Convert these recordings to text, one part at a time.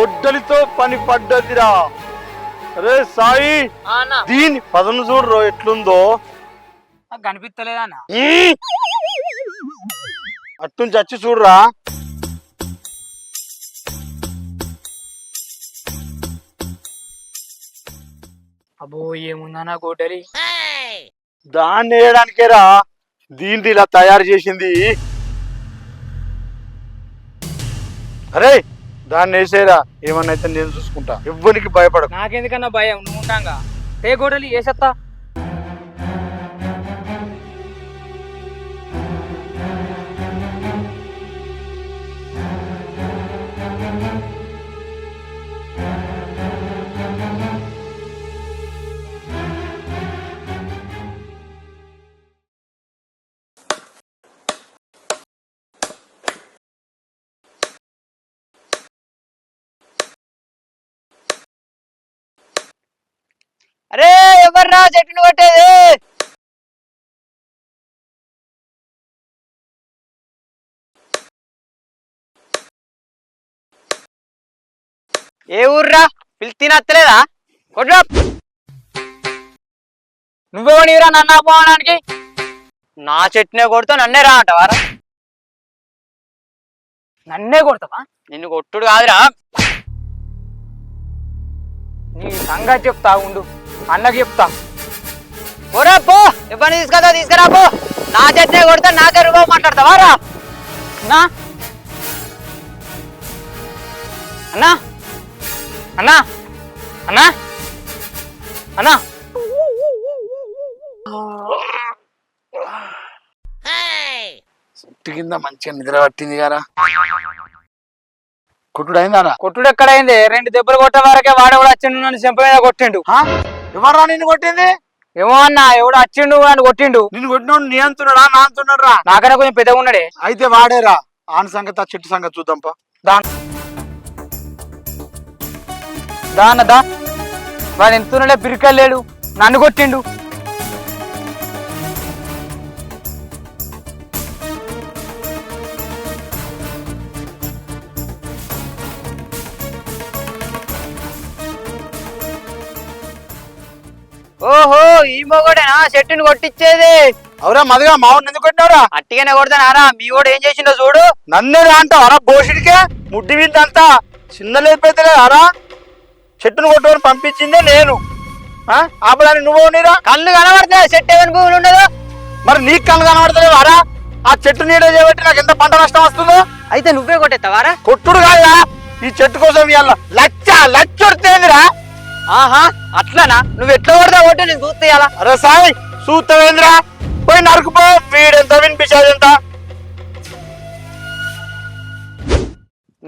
గొడ్డలితో పని పడ్డదిరా. అరే సాయి, దీని పదను చూడరు ఎట్లుందో. కనిపిస్తలేదా అన్న? అట్నుంచి వచ్చి చూడరా. అబ్బో ఏముందన్నా గొడ్డలి? దాన్ని వేయడానికేరా దీన్ని ఇలా తయారు చేసింది. అరే దాన్ని వేసేరా, ఏమన్నా అయితే నేను చూసుకుంటా, ఎవ్వరికి భయపడ. నాకెందుకన్నా భయం, నువ్వు ఉంటాంగా. ఏ గొడ్డలి వేసేస్తా. అరే ఎవర్రా చెట్టును కొట్టేది? ఏ ఊర్రా? పిలిచినత్తలేదా? కొట్రా. నువ్వెవనిరా నన్ను ఆపడానికి? నా చెట్టునే కొడుతా నన్నే రా అంటవారా? నన్నే కొడతావా? నిన్ను కొట్టుడు కాదురా, నీ సంగతి చెప్తా ఉండు, అన్నకి చెప్తా. ఓరా పో, ఇబ్బంది తీసుకురా పో. నా చెట్నే కొడితే నాకే రూపాయి మాట్లాడతావా రా? అన్నా అన్నా అన్నా అన్నా అన్నా చెట్టు కింద మంచిగా నిద్ర పట్టింది గారా. కొట్టుడు అయిందారా? కొట్టుడు ఎక్కడైంది? 2 దెబ్బలు కొట్టే వరకే వాడు కూడా వచ్చిండు, నన్ను చెంప మీద కొట్టిండు. ఎవరా నిన్ను కొట్టింది? ఏమో అన్నా, ఎవడు వచ్చిండు నన్ను కొట్టిండు. నిన్ను కొట్టినోడు నీ అంటున్నాడా నా అంటున్నాడు రా? నాకన్నా కొంచెం పెద్దగా ఉన్నాడే. అయితే వాడేరా. ఆన సంగతి ఆ చెట్టు సంగతి చూద్దాంపా. దాన్నదా వాడు ఎంతున్నాడే, పిరికెళ్ళాడు, నన్ను కొట్టిండు. ఓహో, ఈ మొగడేనా చెట్టుని కొట్టించేది? అవురా మదిగా మావుని ఎందుకు కొట్టినవరా? అట్టిగానే కొడతానారా? మీ వాడు ఏం చేసిండో చూడు. నన్నే రా అంటావరా? బోషుడికే ముడ్డి వింతంతా చిన్న లేపైతే అరా. చెట్టును కొట్టుకొని పంపించిందే నేను. ఆపడానికి నువ్వు నీరా? కళ్ళు కనబడతాయి, చెట్టు ఏమైనా భూములు ఉండదు. మరి నీకు కళ్ళు కనబడతలేవు అరా? ఆ చెట్టు నీడ చేయబట్టి నాకు ఎంత పంట నష్టం వస్తుందో. అయితే నువ్వే కొట్టేస్తావారా? కొట్టుడు కాదురా, ఈ చెట్టు కోసం ఇవాళ లచ్చ ఉడితేందిరా. ఆహా అట్లానా? నువ్వు ఎట్లా కొడతా కొట్టి నేను చూస్తేయాలా? అరే సాయి చూస్తావేంద్రా? పోయి నరుకుపో. వీడెంత వినిపించేదెంత?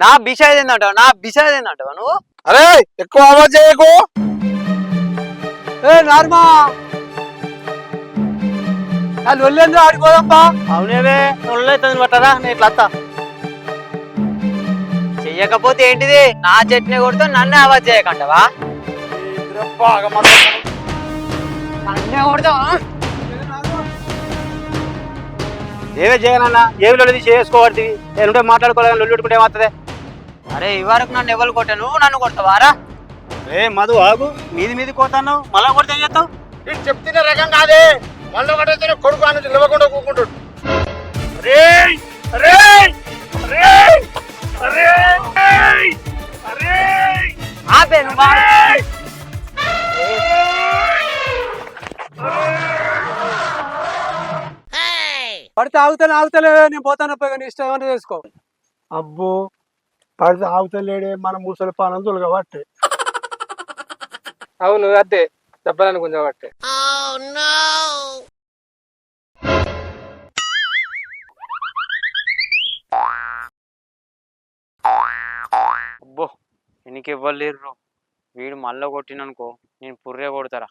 నా బిషాయిది ఏందంటావు? నా బిషాయిది ఏందంటావా నువ్వు? అరే ఎక్కువ ఆవాజ్ చేయకు. ఏ నార్మా ఒళ్ళేంద్ర ఆడిపోదప్పా. అవునేవే ఒళ్ళైతుంది పట్టరా, నేను ఇట్లా అత్తా. చెయ్యకపోతే ఏంటిది? నా చెట్టుని కొడుతూ నన్ను ఆవాజ్ చేయకంటావా? నన్నే కొడతావా? ఏమే చేయనన్నా, ఏమి లొల్లి చేసుకోబడుతుంది. నేను మాట్లాడుకోవాలి, లొల్లి పెట్టుకుంటే ఏమవుతుంది? అరే ఈ వరకు నన్ను ఎవరు కొట్టా, నువ్వు నన్ను కొడతావారా? ఏ మధు ఆగు, మీది కొడతాను, మళ్ళా కొడితే ఏం చేస్తావు? ఇది చెప్తున్న రకం కాదే. మళ్ళీ కొడితే కొడుకు అని నిలవకుండా కూకుంటాడు. ఆపే నువ్వు. పడితే ఆగుతలే, నేను పోతాను పోయి ఇష్టం ఏమన్నా చేసుకో. అబ్బో పడితే ఆగుతలేడే, మన ముసలి పానంతులు కాబట్టి. అవును అదే చెప్పాలని కొంచెం బట్టే. అబ్బో ఎనికి ఇవ్వలేరు. వీడు మళ్ళా కొట్టిననుకో నేను పుర్రే కొడతారా.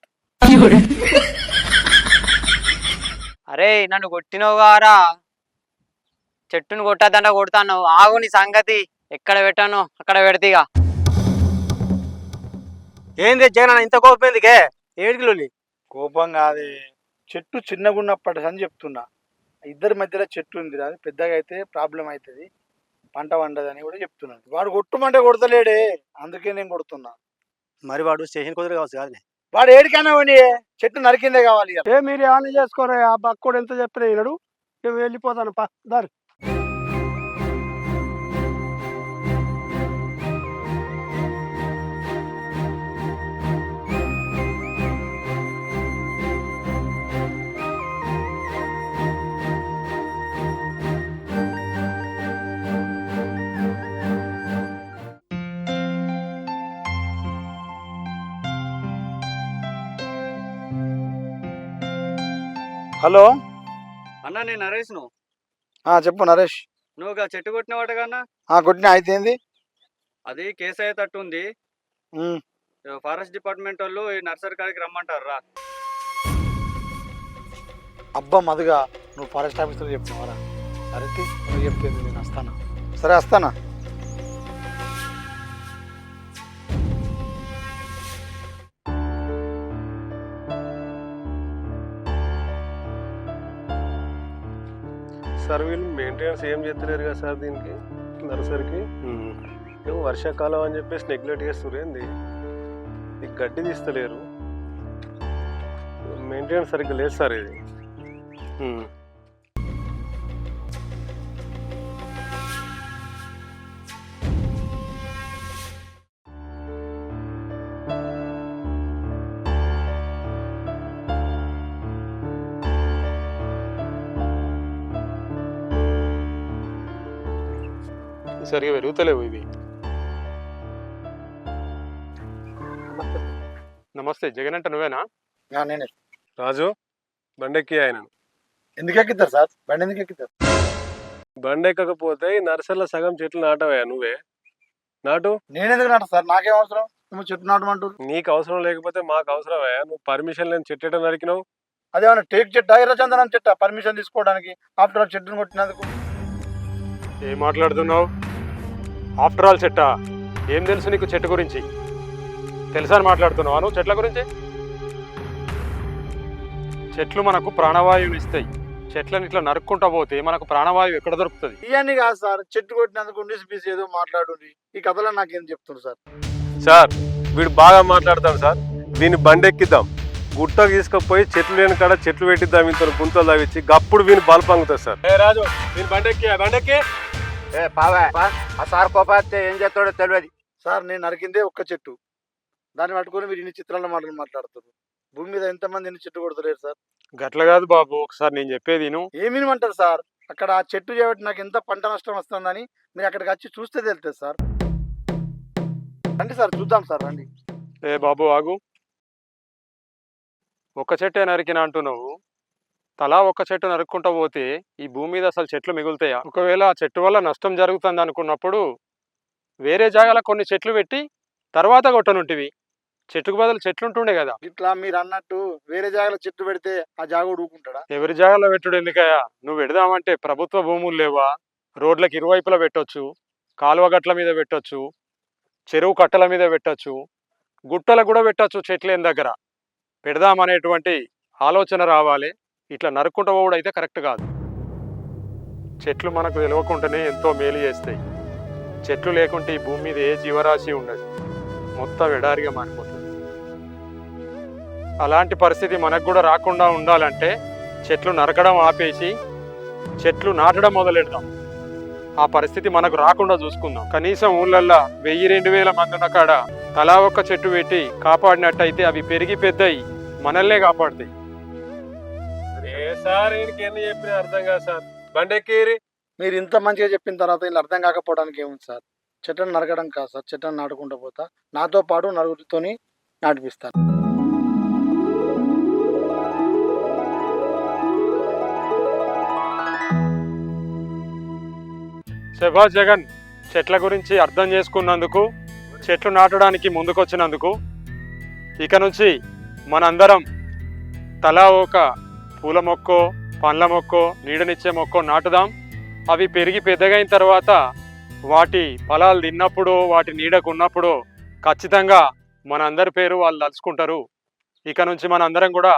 అరే నన్ను కొట్టినవు గారా, చెట్టును కొట్టద్దంట కొడతాను. ఆగు నీ సంగతి. ఎక్కడ పెట్టాను అక్కడ పెడతీగా. ఏంది జగన్ ఇంత కోపం ఎందుకే? ఏడికి కోపం కాదే, చెట్టు చిన్నగా ఉన్నప్పటి అని చెప్తున్నా. ఇద్దరి మధ్యలో చెట్టు ఉంది, అది పెద్దగా అయితే ప్రాబ్లం అవుతుంది. పంట వండదని కూడా చెప్తున్నాడు. వాడు కొట్టుమంటే కొడతలేడే, అందుకే నేను కొడుతున్నా. మరి వాడు స్టేషన్ కుదిరి కావచ్చు కాదు. వాడు ఏడికైనా పోనీ, చెట్టు నరికిందే కావాలి ఇక. మీరు ఏమైనా చేసుకోరా, ఆ బక్కోడు ఎంత చెప్పినా వినడు. ఇక వెళ్ళిపోతాను పా దారి. హలో, అన్న నేను నరేష్ నువ్వు చెప్పు నరేష్. నువ్వు చెట్టు కొట్టినవాట కన్నా కొట్టిన అయితేంది. అది కేసు అయ్యేటట్టు ఉంది. ఫారెస్ట్ డిపార్ట్మెంట్ వాళ్ళు ఈ నర్సరీ కాడికి రమ్మంటారు రా. అబ్బా మధుగా, నువ్వు ఫారెస్ట్ ఆఫీసర్ చెప్తున్నావరా? సరే నువ్వు చెప్పింది నేను వస్తానా. సరే వస్తానా. సార్ వీళ్ళు మెయింటెనెన్స్ ఏం చేస్తలేరు కదా సార్ దీనికి, నర్సరీకి. ఏమో వర్షాకాలం అని చెప్పేసి నెగ్లెక్ట్ చేస్తురేంది, ఈ గడ్డి తీస్తలేరు, మెయింటెనెన్స్ సరిగ్గా లేదు సార్ ఇది. సరిగా పెరుగుతలేవు ఇవి. నమస్తే, జగన్ అంటే నువ్వేనా? నేనే. రాజు బండెక్కి ఆయన. ఎందుకు ఎక్కుతారు సార్? బండి ఎందుకు ఎక్కుతారు? బండి ఎక్కకపోతే నర్సరీలో సగం చెట్లు నాటవా నువ్వే? నాటు. నేనెందుకు నాట సార్? నాకేం అవసరం? నువ్వు చెట్టు నాటమంటారు. నీకు అవసరం లేకపోతే మాకు అవసరమా? నువ్వు పర్మిషన్ లేని చెట్టు ఎట్లా నరికినావు? అదేమన్నా టేక్ చెట్టు, ఎర్రచందనం చెట్ట పర్మిషన్ తీసుకోవడానికి? ఆఫ్టర్ ఆల్ చెట్టును కొట్టినందుకు. ఏం మాట్లాడుతున్నావు? ఆఫ్టర్ ఆల్ చెట్టా? ఏం తెలుసు నీకు చెట్టు గురించి? తెలుసా అని మాట్లాడుతున్నావా నువ్వు చెట్ల గురించి? చెట్లు మనకు ప్రాణవాయువుని ఇస్తాయి. చెట్లను ఇట్లా నరుక్కుంటా పోతే మనకు ప్రాణవాయువు ఎక్కడ దొరుకుతుంది? ఇవన్నీ కాదు సార్, చెట్టు కొట్టినందుకు ఉండిసి పీసి ఏదో మాట్లాడు. ఈ కథలో నాకేం చెప్తున్నారు సార్? సార్ వీడు బాగా మాట్లాడతాడు సార్. దీన్ని బండెక్కిద్దాం, గుట్టకు తీసుకుపోయి చెట్లు లేని కాడ చెట్లు పెట్టిద్దాం, ఇంత గుంతలు తవ్వించి గప్పుడు వీని బల్బ్ పంగుతుంది సార్. ఏ రాజు, దీని బండెక్కి సార్ కోపాస్తే ఏం చేస్తాడో తెలియదు సార్. నేను నరికిందే ఒక్క చెట్టు, దాన్ని పట్టుకొని మీరు ఇన్ని చిత్రాల మాటలు మాట్లాడుతారు. భూమి మీద ఎంతమంది ఎన్ని చెట్టు కొడతలేరు సార్? గట్ల కాదు బాబు, ఒకసారి నేను చెప్పేది ఏమినమంటారు సార్? అక్కడ ఆ చెట్టు చేయబట్టి నాకు ఎంత పంట నష్టం వస్తుందని మీరు అక్కడికి వచ్చి చూస్తే తెలుస్తుంది సార్. రండి సార్, చూద్దాం సార్, రండి. ఏ బాబు ఆగు, ఒక చెట్టే నరికినా అంటున్నావు. తలా ఒక్క చెట్టు నరుక్కుంటా పోతే ఈ భూమి మీద అసలు చెట్లు మిగులుతాయా? ఒకవేళ ఆ చెట్టు వల్ల నష్టం జరుగుతుంది అనుకున్నప్పుడు వేరే జాగాలో కొన్ని చెట్లు పెట్టి తర్వాత కొట్టనుంటివి. చెట్టుకు బదులు చెట్లు ఉంటుండే కదా. ఇట్లా మీరు అన్నట్టు వేరే జాగాలో చెట్టు పెడితే ఆ జాగా ఊరుకుంటాడా? ఎవరి జాగాలో పెట్టుడు ఎందుకయ్యా? నువ్వు పెడదామంటే ప్రభుత్వ భూములు లేవా? రోడ్లకు ఇరువైపులా పెట్టొచ్చు, కాలువ గట్ల మీద పెట్టొచ్చు, చెరువు కట్టల మీద పెట్టొచ్చు, గుట్టలకు కూడా పెట్టొచ్చు. చెట్లేని దగ్గర పెడదామనేటువంటి ఆలోచన రావాలి. ఇట్లా నరుక్కుంటూ పోవడం అయితే కరెక్ట్ కాదు. చెట్లు మనకు తెలియకుండానే ఎంతో మేలు చేస్తాయి. చెట్లు లేకుంటే ఈ భూమి మీద ఏ జీవరాశి ఉండదు, మొత్తం ఎడారిగా మారిపోతుంది. అలాంటి పరిస్థితి మనకు కూడా రాకుండా ఉండాలంటే చెట్లు నరకడం ఆపేసి చెట్లు నాటడం మొదలెడదాం. ఆ పరిస్థితి మనకు రాకుండా చూసుకుందాం. కనీసం ఊళ్ళల్లో 1000-2000 మంది ఉన్న కాడ తలా ఒక్క చెట్టు పెట్టి కాపాడినట్టయితే అవి పెరిగి పెద్దయి మనల్నే కాపాడుతాయి. సార్ ఎన్ని చెప్పినా అర్థం కాదు సార్. బండెక్కిరి. మీరు ఇంత మంచిగా చెప్పిన తర్వాత ఇలా అర్థం కాకపోవడానికి ఏముంది సార్? చెట్లను నరకడం కాదు సార్, చెట్లను నాటుకుంటూ పోతా, నాతో పాటు నలుగురితోని నాటిపిస్తాను. శభాష్ జగన్, చెట్ల గురించి అర్థం చేసుకున్నందుకు, చెట్లు నాటడానికి ముందుకొచ్చినందుకు. ఇక నుంచి మనందరం తలా ఒక పూల మొక్కో, పండ్ల మొక్కో, నీడనిచ్చే మొక్కో నాటుదాం. అవి పెరిగి పెద్దగైన తర్వాత వాటి ఫలాలు తిన్నప్పుడు, వాటి నీడకు ఉన్నప్పుడు ఖచ్చితంగా మనందరి పేరు వాళ్ళు తలుచుకుంటారు. ఇక నుంచి మనందరం కూడా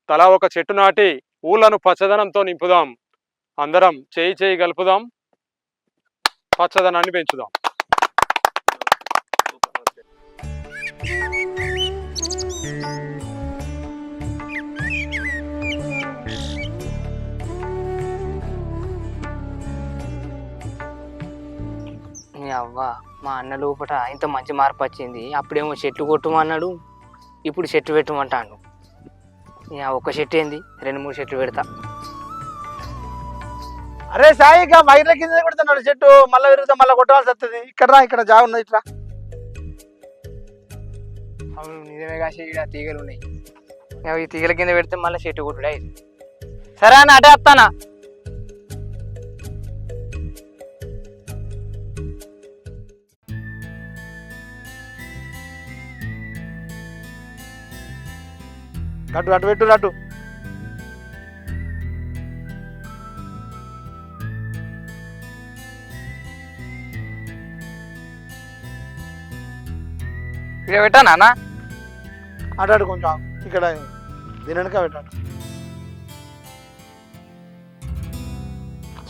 తలా ఒక చెట్టు నాటి ఊళ్ళను పచ్చదనంతో నింపుదాం. అందరం చేయి చేయి కలుపుదాం. పచ్చదనాన్ని పెంచుదాం. అవ్వ మా అన్న లోపట ఇంత మంచి మార్పు వచ్చింది. అప్పుడేమో చెట్లు కొట్టమన్నాడు, ఇప్పుడు చెట్టు పెట్టమంటాడు. ఒక చెట్టు ఏంది 2-3 చెట్లు పెడతా. అరే సాయి ఇక వైర్ల కింద కొడుతున్నాడు చెట్టు, మళ్ళీ విరుగుతా మళ్ళీ కొట్టవలసి వస్తుంది. ఇక్కడ రా, ఇక్కడ జాగా ఉన్నది, ఇట్లా. అవును నిజమే కాసి ఇక్కడ తీగలు ఉన్నాయి. ఈ తీగల కింద పెడితే మళ్ళీ చెట్టు కొట్టుడే. సరే అన్న అటే వస్తానా. అటు అటు పెట్టు అటు. ఇక్కడ పెట్టానా అన్న? అటు అటు కొంచెం ఇక్కడ దీని వెనక పెట్టాడు.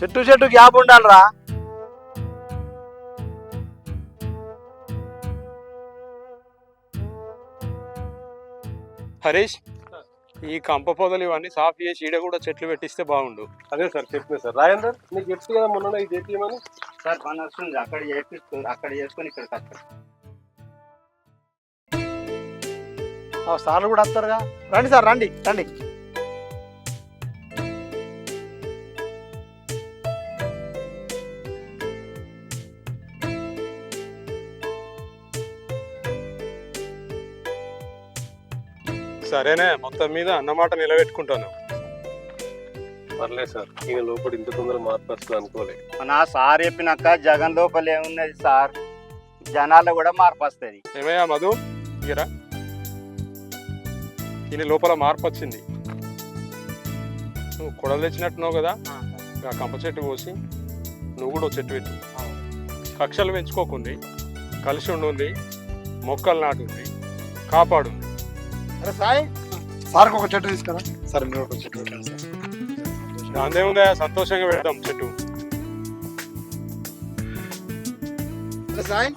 చెట్టు చెట్టు గ్యాప్ ఉండాలిరా. హరీష్, ఈ కంప పొదలు ఇవన్నీ సాఫ్ చేసి ఈడ కూడా చెట్లు పెట్టిస్తే బాగుండు. అదే సార్ చెప్పిన సార్. రాజేందర్ నీకు చెప్తే కదా మొన్న ఇది చేద్దామని. సార్ పని వస్తుంది, అక్కడ చేపిస్తుంది, అక్కడ చేసుకొని ఇక్కడికి వస్తారు. సార్లు కూడా వస్తారుగా. రండి సార్, రండి రండి. సరేనే, మొత్తం మీద అన్నమాట నిలబెట్టుకుంటాను. పర్లేదు సార్, ఈయన లోపల ఇంత తొందరగా మార్పు వస్తుంది అనుకోలే. నా సార్ చెప్పినాక జగన్ లోపల ఏమున్నది సార్, జనాల్లో కూడా మార్పు వస్తుంది. ఏమయ్యా మధు, ఇరా ఈయన లోపల మార్పు వచ్చింది. నువ్వు కొడలు తెచ్చినట్టున్నావు కదా, ఆ కంప చెట్టు కోసి నువ్వు కూడా చెట్టు పెట్టు. కక్షలు పెంచుకోకుంది, కలిసి ఉండి మొక్కలు నాటుంది, కాపాడు. అరే సాయి, సార్కి ఒక చెట్టు తీసుకురా. సరే మీరు ఒక చెట్టు పెట్టండి సార్. దాందేముందా, సంతోషంగా పెడతాం చెట్టు. అరే సాయి,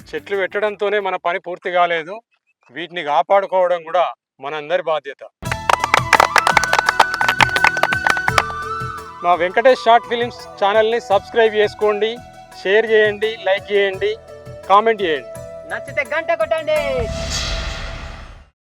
చెట్లు పెట్టడంతోనే మన పని పూర్తి కాలేదు, వీటిని కాపాడుకోవడం కూడా మనందరి బాధ్యత. మా వెంకటేష్ షార్ట్ ఫిలిమ్స్ ఛానల్ని సబ్స్క్రైబ్ చేసుకోండి, షేర్ చేయండి, లైక్ చేయండి, కామెంట్ చేయండి. నచ్చితే గంట కొట్టండి.